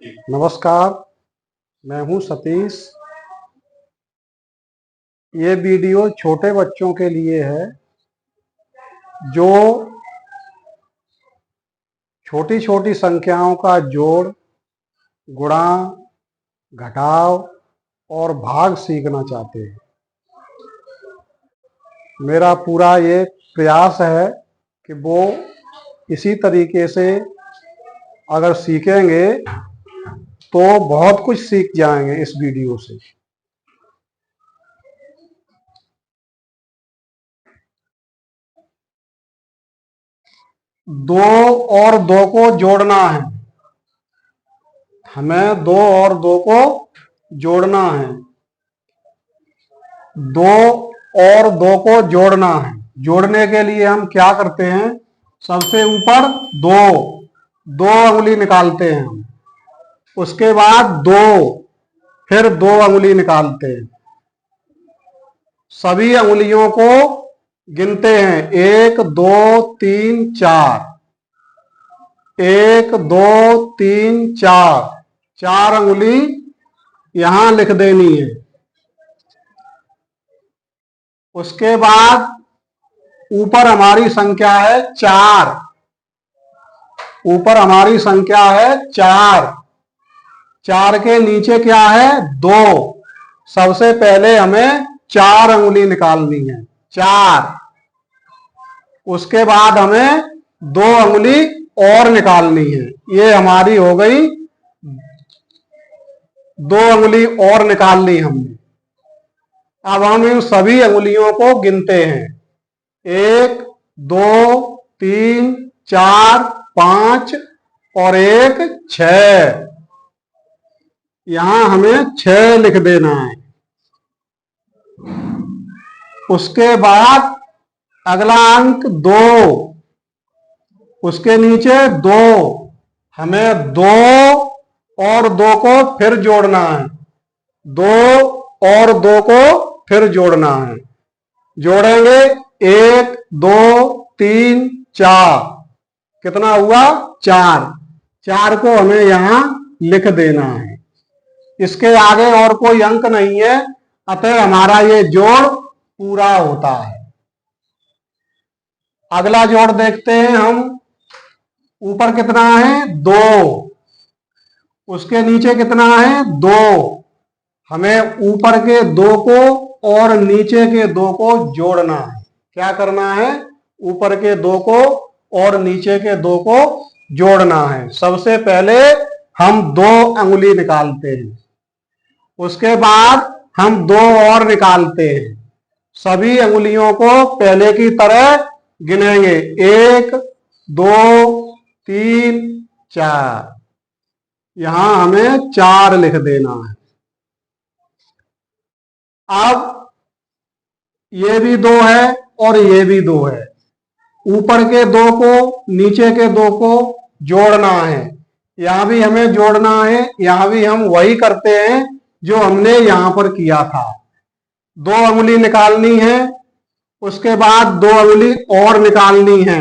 नमस्कार, मैं हूं सतीश। ये वीडियो छोटे बच्चों के लिए है जो छोटी छोटी संख्याओं का जोड़, गुणा, घटाव और भाग सीखना चाहते हैं। मेरा पूरा ये प्रयास है कि वो इसी तरीके से अगर सीखेंगे तो बहुत कुछ सीख जाएंगे इस वीडियो से। दो और दो को जोड़ना है, हमें दो और दो को जोड़ना है। दो और दो को जोड़ना है। जोड़ने के लिए हम क्या करते हैं? सबसे ऊपर दो अंगुली निकालते हैं हम, उसके बाद दो, फिर दो अंगुली निकालते हैं। सभी अंगुलियों को गिनते हैं, 1 2 3 4, 1 2 3 4। 4 अंगुली यहां लिख देनी है। उसके बाद ऊपर हमारी संख्या है 4। ऊपर हमारी संख्या है 4। 4 के नीचे क्या है? 2। सबसे पहले हमें 4 अंगुली निकालनी है, 4। उसके बाद हमें 2 अंगुली और निकालनी है। ये हमारी हो गई, 2 अंगुली और निकाल ली हमने। अब हम इन सभी अंगुलियों को गिनते हैं, 1 2 3 4 5 और 1 6। यहां हमें 6 लिख देना है। उसके बाद अगला अंक 2, उसके नीचे 2। हमें 2 और 2 को फिर जोड़ना है, 2 और 2 को फिर जोड़ना है। जोड़ेंगे 1 2 3 4। कितना हुआ? 4। 4 को हमें यहां लिख देना है। इसके आगे और कोई अंक नहीं है, अतः हमारा ये जोड़ पूरा होता है। अगला जोड़ देखते हैं हम। ऊपर कितना है? 2। उसके नीचे कितना है? 2। हमें ऊपर के 2 को और नीचे के 2 को जोड़ना है। क्या करना है? ऊपर के 2 को और नीचे के 2 को जोड़ना है। सबसे पहले हम 2 अंगुली निकालते हैं, उसके बाद हम 2 और निकालते हैं। सभी अंगुलियों को पहले की तरह गिनेंगे, 1 2 3 4। यहां हमें 4 लिख देना है। अब ये भी 2 है और ये भी 2 है। ऊपर के 2 को नीचे के 2 को जोड़ना है। यहां भी हमें जोड़ना है। यहां भी हम वही करते हैं जो हमने यहां पर किया था। 2 अंगुली निकालनी है, उसके बाद 2 अंगुली और निकालनी है।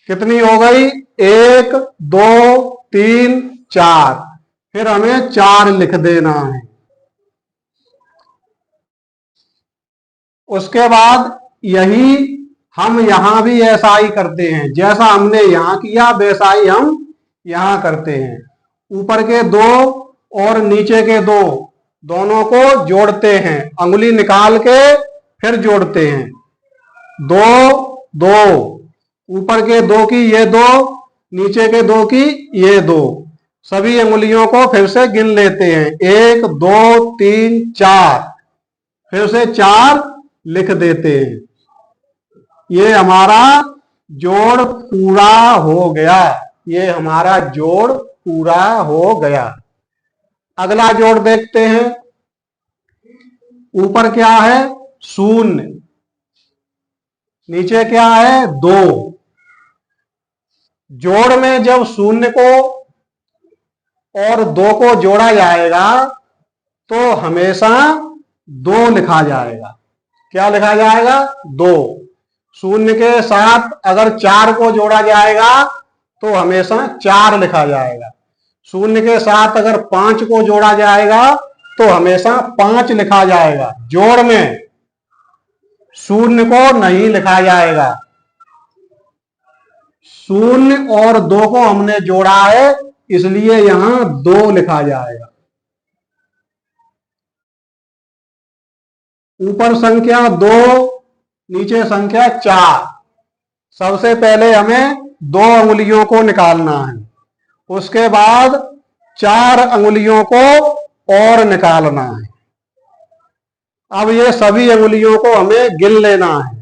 कितनी हो गई? 1 2 3 4। फिर हमें 4 लिख देना है। उसके बाद यही हम यहां भी ऐसा ही करते हैं, जैसा हमने यहां किया वैसा ही हम यहां करते हैं। ऊपर के 2 और नीचे के 2 दोनों को जोड़ते हैं, अंगुली निकाल के फिर जोड़ते हैं। 2 2, ऊपर के 2 की ये 2, नीचे के 2 की ये 2। सभी अंगुलियों को फिर से गिन लेते हैं, 1 2 3 4। फिर से 4 लिख देते हैं। ये हमारा जोड़ पूरा हो गया। ये हमारा जोड़ पूरा हो गया। अगला जोड़ देखते हैं। ऊपर क्या है? 0। नीचे क्या है? 2। जोड़ में जब 0 को और 2 को जोड़ा जाएगा तो हमेशा 2 लिखा जाएगा। क्या लिखा जाएगा? 2। 0 के साथ अगर 4 को जोड़ा जाएगा तो हमेशा 4 लिखा जाएगा। शून्य के साथ अगर 5 को जोड़ा जाएगा तो हमेशा 5 लिखा जाएगा, जोड़ में शून्य को नहीं लिखा जाएगा। शून्य और 2 को हमने जोड़ा है, इसलिए यहां 2 लिखा जाएगा। ऊपर संख्या 2, नीचे संख्या 4। सबसे पहले हमें 2 अंगुलियों को निकालना है, उसके बाद 4 अंगुलियों को और निकालना है। अब ये सभी अंगुलियों को हमें गिन लेना है।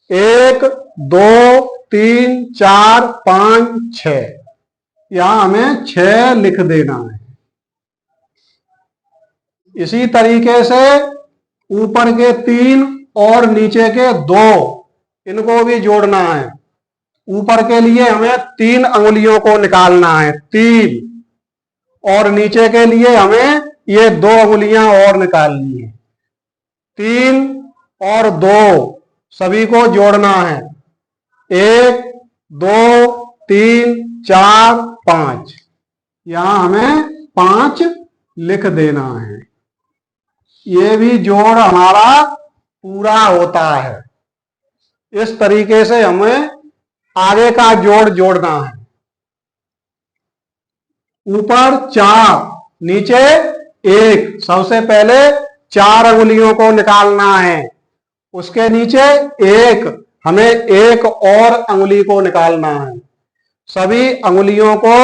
1 2 3 4 5 6, यहां हमें 6 लिख देना है। इसी तरीके से ऊपर के 3 और नीचे के 2, इनको भी जोड़ना है। ऊपर के लिए हमें 3 अंगुलियों को निकालना है, 3, और नीचे के लिए हमें ये 2 अंगुलियां और निकालनी है। 3 और 2 सभी को जोड़ना है। 1 2 3 4 5, यहां हमें 5 लिख देना है। ये भी जोड़ हमारा पूरा होता है। इस तरीके से हमें आगे का जोड़ जोड़ना है। ऊपर 4, नीचे 1। सबसे पहले 4 अंगुलियों को निकालना है, उसके नीचे 1, हमें 1 और अंगुली को निकालना है। सभी अंगुलियों को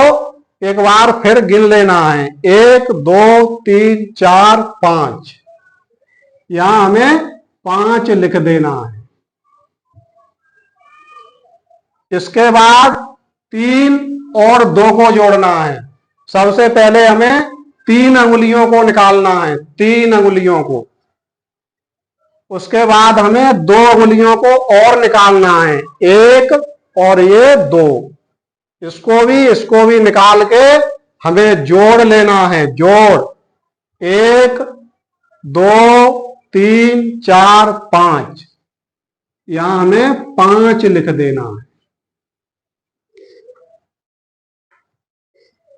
एक बार फिर गिन लेना है। 1 2 3 4 5, यहां हमें 5 लिख देना है। इसके बाद 3 और 2 को जोड़ना है। सबसे पहले हमें 3 अंगुलियों को निकालना है, 3 अंगुलियों को। उसके बाद हमें 2 अंगुलियों को और निकालना है, 1 और ये 2। इसको भी निकाल के हमें जोड़ लेना है। जोड़ 1 2 3 4 5, यहां हमें 5 लिख देना है।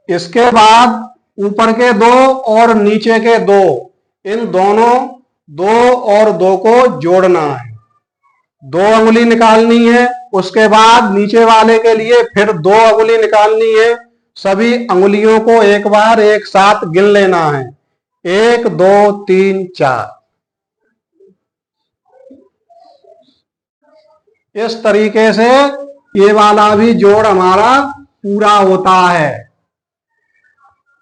इसके बाद ऊपर के 2 और नीचे के 2, इन दोनों 2 और 2 को जोड़ना है। 2 अंगुली निकालनी है, उसके बाद नीचे वाले के लिए फिर 2 अंगुली निकालनी है। सभी अंगुलियों को एक बार एक साथ गिन लेना है। 1 2 3 4। इस तरीके से ये वाला भी जोड़ हमारा पूरा होता है।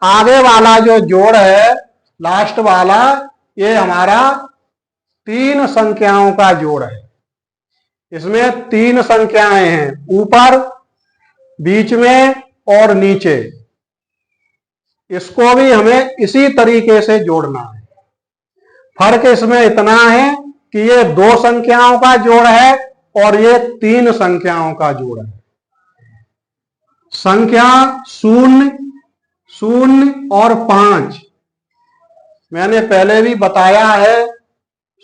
आगे वाला जो जोड़ है, लास्ट वाला, ये हमारा 3 संख्याओं का जोड़ है। इसमें 3 संख्याएं हैं, ऊपर, बीच में और नीचे। इसको भी हमें इसी तरीके से जोड़ना है। फर्क इसमें इतना है कि ये 2 संख्याओं का जोड़ है और ये 3 संख्याओं का जोड़ है। संख्या 0 0 और 5, मैंने पहले भी बताया है।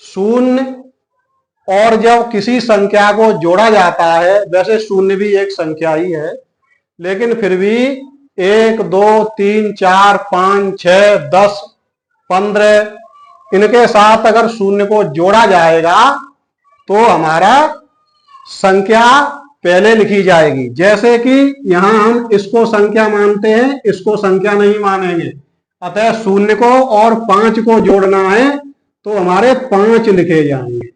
0 और जब किसी संख्या को जोड़ा जाता है, वैसे 0 भी एक संख्या ही है, लेकिन फिर भी 1 2 3 4 5 6 10 15, इनके साथ अगर 0 को जोड़ा जाएगा तो हमारा संख्या पहले लिखी जाएगी। जैसे कि यहां हम इसको संख्या मानते हैं, इसको संख्या नहीं मानेंगे। अतः 0 को और 5 को जोड़ना है तो हमारे 5 लिखे जाएंगे।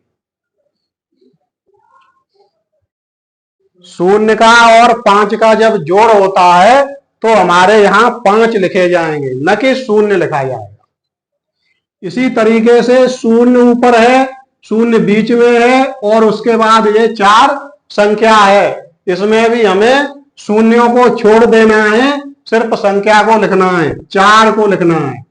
0 का और 5 का जब जोड़ होता है तो हमारे यहां 5 लिखे जाएंगे, न कि 0 लिखा जाएगा। इसी तरीके से 0 ऊपर है, 0 बीच में है और उसके बाद ये 4 संख्या है। इसमें भी हमें शून्यों को छोड़ देना है, सिर्फ संख्या को लिखना है, 4 को लिखना है।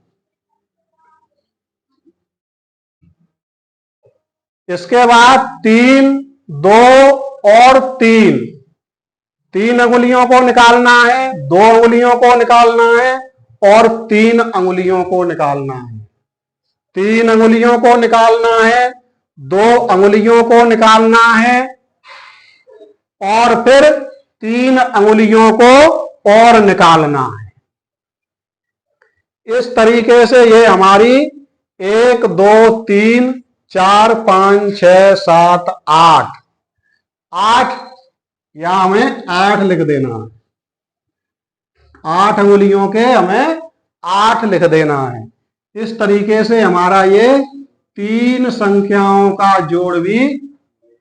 इसके बाद 3 2 और 3 अंगुलियों को निकालना है, 2 अंगुलियों को निकालना है और 3 अंगुलियों को निकालना है। 3 अंगुलियों को निकालना है, 2 अंगुलियों को निकालना है और फिर 3 अंगुलियों को और निकालना है। इस तरीके से ये हमारी 1 2 3 4 5 6 7 8 8, यहां हमें 8 लिख देना है। 8 अंगुलियों के हमें 8 लिख देना है। इस तरीके से हमारा ये 3 संख्याओं का जोड़ भी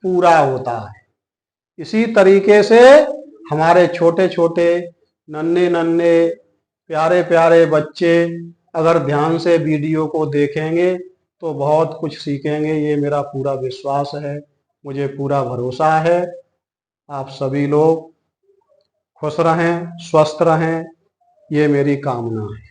पूरा होता है। इसी तरीके से हमारे छोटे छोटे नन्हे नन्हे प्यारे प्यारे बच्चे अगर ध्यान से वीडियो को देखेंगे तो बहुत कुछ सीखेंगे, ये मेरा पूरा विश्वास है, मुझे पूरा भरोसा है। आप सभी लोग खुश रहें, स्वस्थ रहें, ये मेरी कामना है।